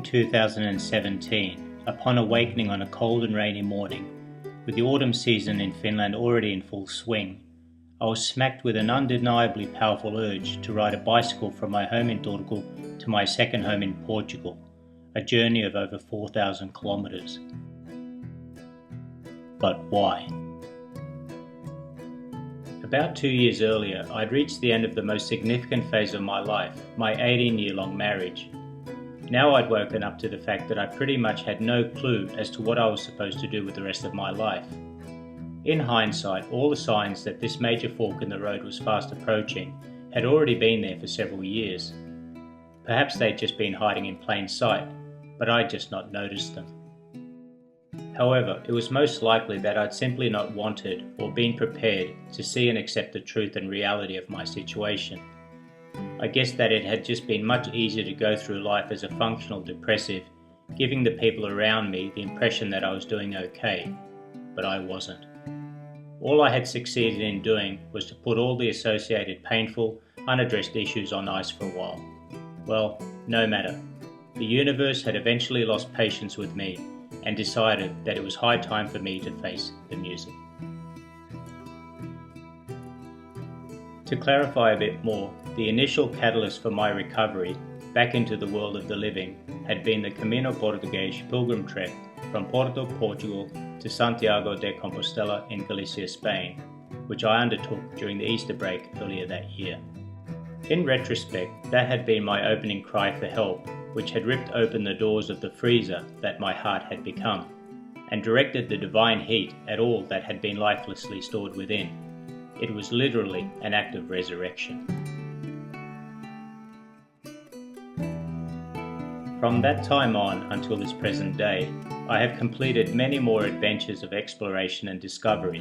2017, upon awakening on a cold and rainy morning, with the autumn season in Finland already in full swing, I was smacked with an undeniably powerful urge to ride a bicycle from my home in Turku to my second home in Portugal, a journey of over 4,000 kilometers. But why? About 2 years earlier, I'd reached the end of the most significant phase of my life, my 18-year-long marriage. Now I'd woken up to the fact that I pretty much had no clue as to what I was supposed to do with the rest of my life. In hindsight, all the signs that this major fork in the road was fast approaching had already been there for several years. Perhaps they'd just been hiding in plain sight, but I'd just not noticed them. However, it was most likely that I'd simply not wanted or been prepared to see and accept the truth and reality of my situation. I guess that it had just been much easier to go through life as a functional depressive, giving the people around me the impression that I was doing okay, but I wasn't. All I had succeeded in doing was to put all the associated painful, unaddressed issues on ice for a while. Well, no matter. The universe had eventually lost patience with me and decided that it was high time for me to face the music. To clarify a bit more, the initial catalyst for my recovery back into the world of the living had been the Camino Português pilgrim trek from Porto, Portugal to Santiago de Compostela in Galicia, Spain, which I undertook during the Easter break earlier that year. In retrospect, that had been my opening cry for help, which had ripped open the doors of the freezer that my heart had become, and directed the divine heat at all that had been lifelessly stored within. It was literally an act of resurrection. From that time on until this present day, I have completed many more adventures of exploration and discovery,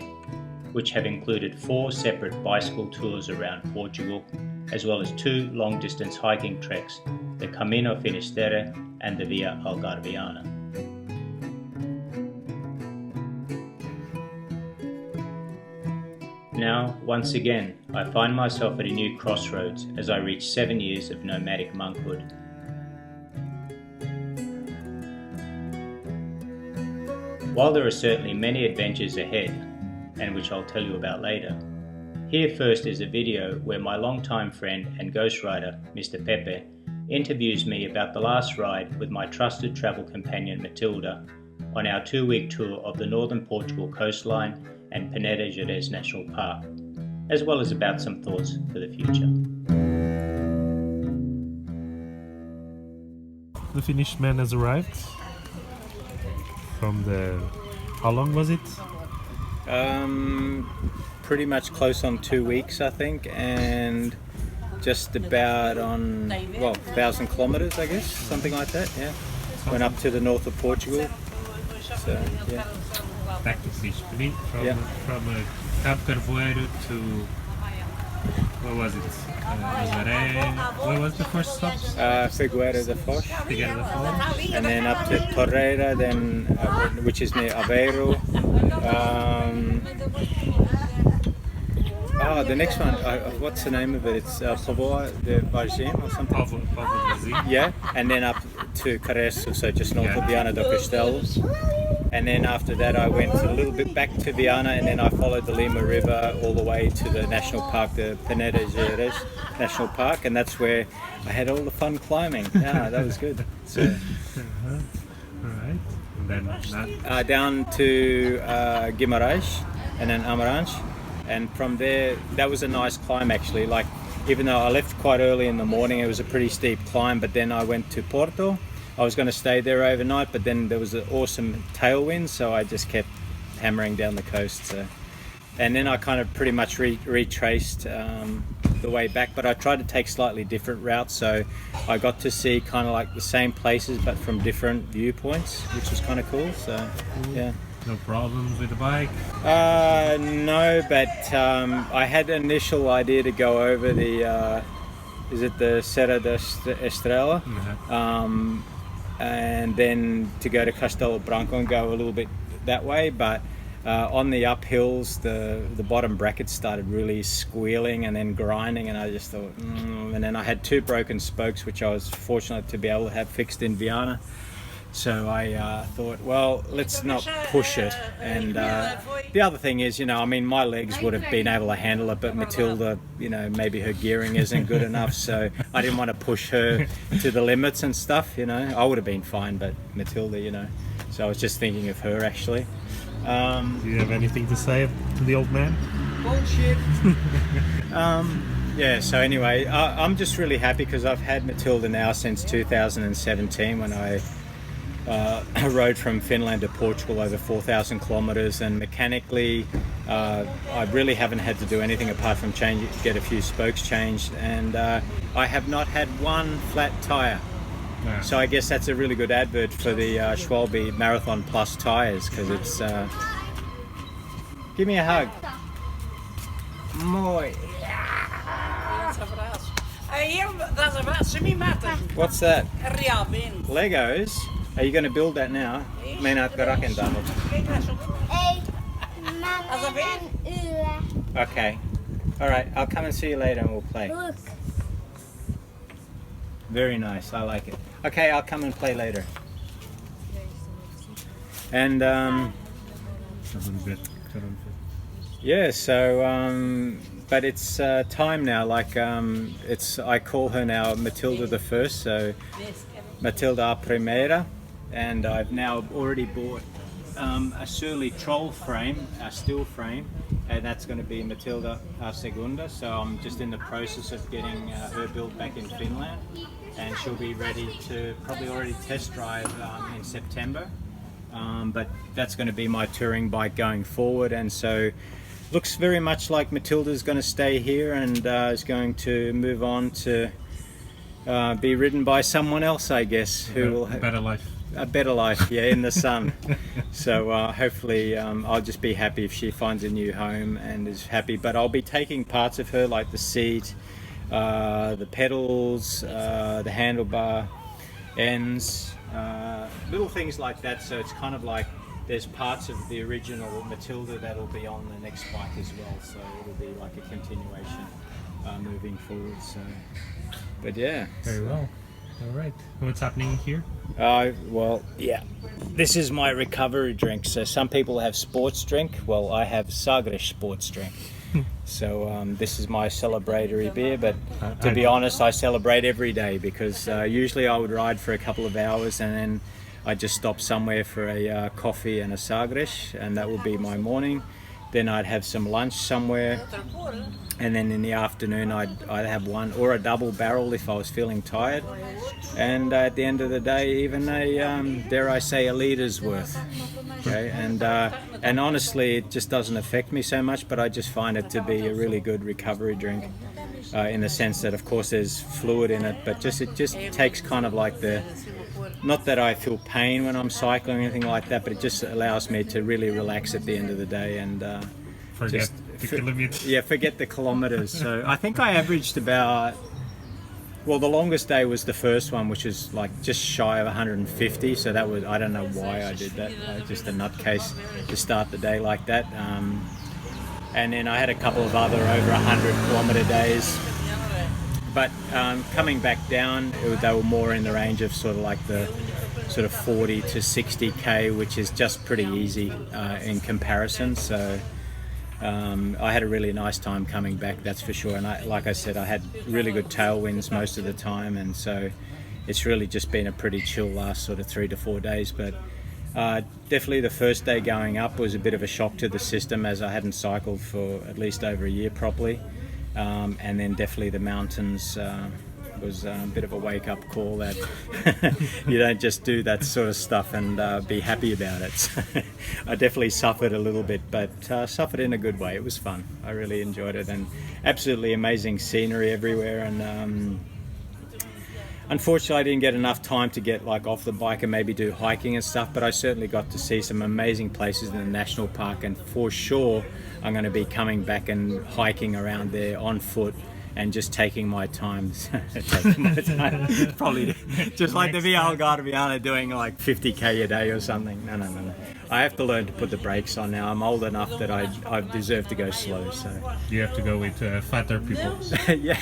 which have included 4 separate bicycle tours around Portugal, as well as 2 long-distance hiking treks, the Camino Finisterre and the Via Algarviana. Now, once again, I find myself at a new crossroads as I reach 7 years of nomadic monkhood. While there are certainly many adventures ahead, and which I'll tell you about later, here first is a video where my longtime friend and ghostwriter, Mr. Pepe, interviews me about the last ride with my trusted travel companion Matilda on our 2-week tour of the northern Portugal coastline and Peneda-Geres National Park, as well as about some thoughts for the future. The Finnish man has arrived from the... How long was it? Pretty much close on 2 weeks, I think, and just about on, 1,000 kilometers, I guess, something like that, yeah. Went up to the north of Portugal, so, yeah. Back to Lisbon, from Cabo Carvoeiro to, where was it? Nazaré, where was the first stop? Figueira da Foz. Figueira da Foz. And then up to Torreira, then, which is near Aveiro. The next one, what's the name of it? It's Povoa de Vargem or something? Povo de Vargem. Yeah, and then up to Careço, so just north of Viana do Castelo. And then after that I went a little bit back to Viana, and then I followed the Lima River all the way to the national park, the Peneda-Geres National Park, and that's where I had all the fun climbing. Yeah, that was good. So, Alright, and then down to Guimarães and then Amaranch, and from there, that was a nice climb actually. Like, even though I left quite early in the morning, it was a pretty steep climb, but then I went to Porto. I was going to stay there overnight, but then there was an awesome tailwind, so I just kept hammering down the coast. So. And then I kind of pretty much retraced the way back, but I tried to take slightly different routes, so I got to see kind of like the same places, but from different viewpoints, which was kind of cool. So, yeah. No problems with the bike? No, but I had an initial idea to go over the, is it the Serra da Estrela? Mm-hmm. And then to go to Castelo Branco and go a little bit that way, but On the uphills, the bottom bracket started really squealing and then grinding, and I just thought, and then I had 2 broken spokes, which I was fortunate to be able to have fixed in Viana. So I thought, well, let's not push it. And the other thing is, I mean, my legs would have been able to handle it, but Matilda, maybe her gearing isn't good enough, so I didn't want to push her to the limits and stuff, I would have been fine, but Matilda, so I was just thinking of her, actually. Do you have anything to say to the old man? Bullshit. Yeah, so anyway, I'm just really happy because I've had Matilda now since 2017 when I rode from Finland to Portugal over 4,000 kilometers, and mechanically I really haven't had to do anything apart from get a few spokes changed, and I have not had one flat tire. Yeah. So I guess that's a really good advert for the Schwalbe Marathon Plus tires, because it's give me a hug. Moi. What's that? Legos? Are you going to build that now? Okay. Alright, I'll come and see you later and we'll play. Look. Very nice, I like it. Okay, I'll come and play later. And yeah, so but it's time now. Like I call her now Matilda the First, so Matilda a Primeira, and I've now already bought a Surly Troll frame, a steel frame, and that's going to be Matilda a Segunda. So I'm just in the process of getting her built back in Finland, and she'll be ready to probably already test drive in September. But that's going to be my touring bike going forward, and so looks very much like Matilda's going to stay here and is going to move on to be ridden by someone else, I guess, who will have better life. A better life, yeah, in the sun. So hopefully I'll just be happy if she finds a new home and is happy. But I'll be taking parts of her, like the seat, the pedals, the handlebar ends, little things like that. So it's kind of like there's parts of the original Matilda that'll be on the next bike as well. So it'll be like a continuation moving forward. So, but yeah. Very well. All right. What's happening here? Well, yeah. This is my recovery drink. So some people have sports drink. Well, I have Sagres sports drink. So this is my celebratory beer, but to be honest, I celebrate every day because usually I would ride for a couple of hours and then I'd just stop somewhere for a coffee and a Sagres, and that would be my morning. Then I'd have some lunch somewhere, and then in the afternoon I'd have one or a double barrel if I was feeling tired, and at the end of the day even a dare I say a litre worth. Okay, and honestly it just doesn't affect me so much, but I just find it to be a really good recovery drink in the sense that of course there's fluid in it, but it just takes kind of like not that I feel pain when I'm cycling or anything like that, but it just allows me to really relax at the end of the day and forget the kilometers. Yeah, forget the kilometers. So I think I averaged about, well, the longest day was the first one, which is like just shy of 150. So that was, I don't know why I did that. Just a nutcase to start the day like that. And then I had a couple of other over 100 kilometer days. But coming back down, they were more in the range of sort of like the sort of 40 to 60k, which is just pretty easy in comparison. So I had a really nice time coming back, that's for sure. And like I said, I had really good tailwinds most of the time, and so it's really just been a pretty chill last sort of 3 to 4 days. But definitely the first day going up was a bit of a shock to the system, as I hadn't cycled for at least over a year properly. And then definitely the mountains was a bit of a wake-up call that you don't just do that sort of stuff and be happy about it. So I definitely suffered a little bit, but suffered in a good way. It was fun. I really enjoyed it, and absolutely amazing scenery everywhere. And unfortunately I didn't get enough time to get like off the bike and maybe do hiking and stuff, but I certainly got to see some amazing places in the national park, and for sure I'm going to be coming back and hiking around there on foot and just taking my time. Probably just like the Vialgarviana doing like 50k a day or something. No. I have to learn to put the brakes on now. I'm old enough that I deserve to go slow. So You have to go with fatter people. yeah.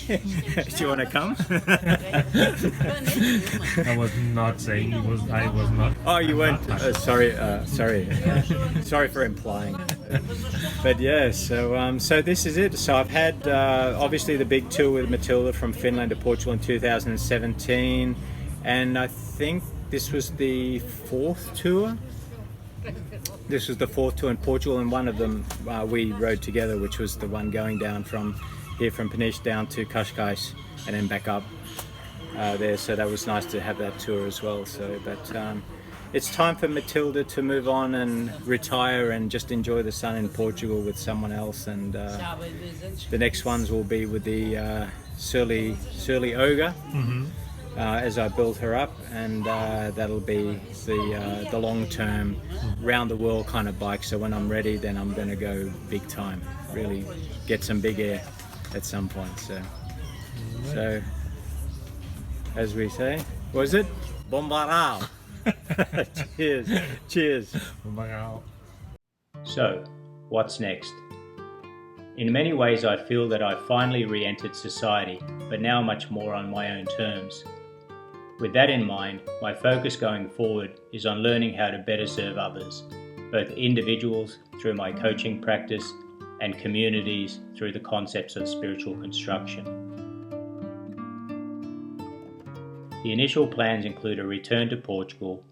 Do you want to come? I was not saying I was not. Oh, you weren't. Sorry. Sorry for implying. But yeah, so this is it. So I've had obviously the big tour with Matilda from Finland to Portugal in 2017, and I think this was the fourth tour. This was the fourth tour in Portugal, and one of them we rode together, which was the one going down from here from Peniche down to Cascais and then back up there. So that was nice to have that tour as well. So, but it's time for Matilda to move on and retire and just enjoy the sun in Portugal with someone else. And the next ones will be with the Surly Ogre. As I build her up, and that'll be the long-term, round-the-world kind of bike. So when I'm ready, then I'm going to go big time, really get some big air at some point. So as we say, what is it? Bombarao. Cheers. Wow. So, what's next? In many ways, I feel that I've finally re-entered society, but now much more on my own terms. With that in mind, my focus going forward is on learning how to better serve others, both individuals through my coaching practice and communities through the concepts of spiritual construction. The initial plans include a return to Portugal,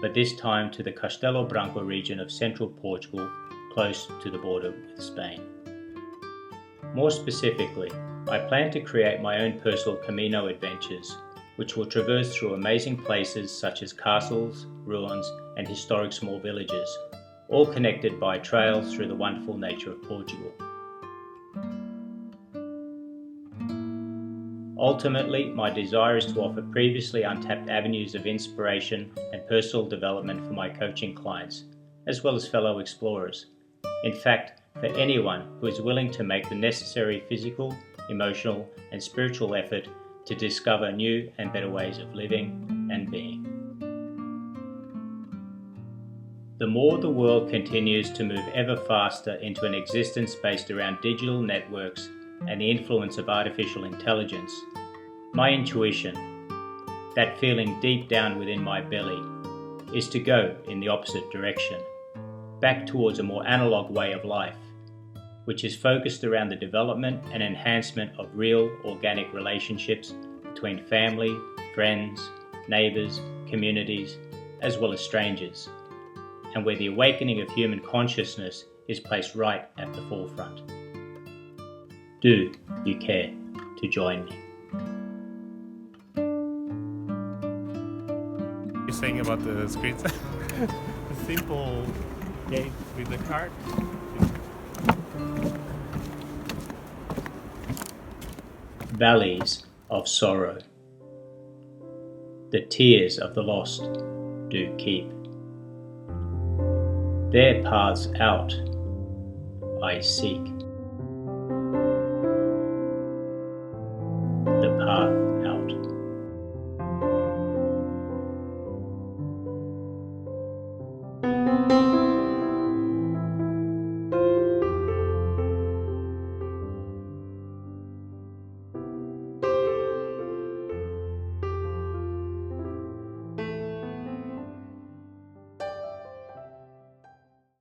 but this time to the Castelo Branco region of central Portugal, close to the border with Spain. More specifically, I plan to create my own personal Camino adventures, which will traverse through amazing places such as castles, ruins, and historic small villages, all connected by trails through the wonderful nature of Portugal. Ultimately, my desire is to offer previously untapped avenues of inspiration and personal development for my coaching clients, as well as fellow explorers. In fact, for anyone who is willing to make the necessary physical, emotional, and spiritual effort to discover new and better ways of living and being. The more the world continues to move ever faster into an existence based around digital networks and the influence of artificial intelligence, my intuition, that feeling deep down within my belly, is to go in the opposite direction, back towards a more analog way of life, which is focused around the development and enhancement of real organic relationships between family, friends, neighbours, communities, as well as strangers, and where the awakening of human consciousness is placed right at the forefront. Do you care to join me? You're saying about the screens? A simple game with the card. Valleys of sorrow. The tears of the lost do keep. Their paths out I seek.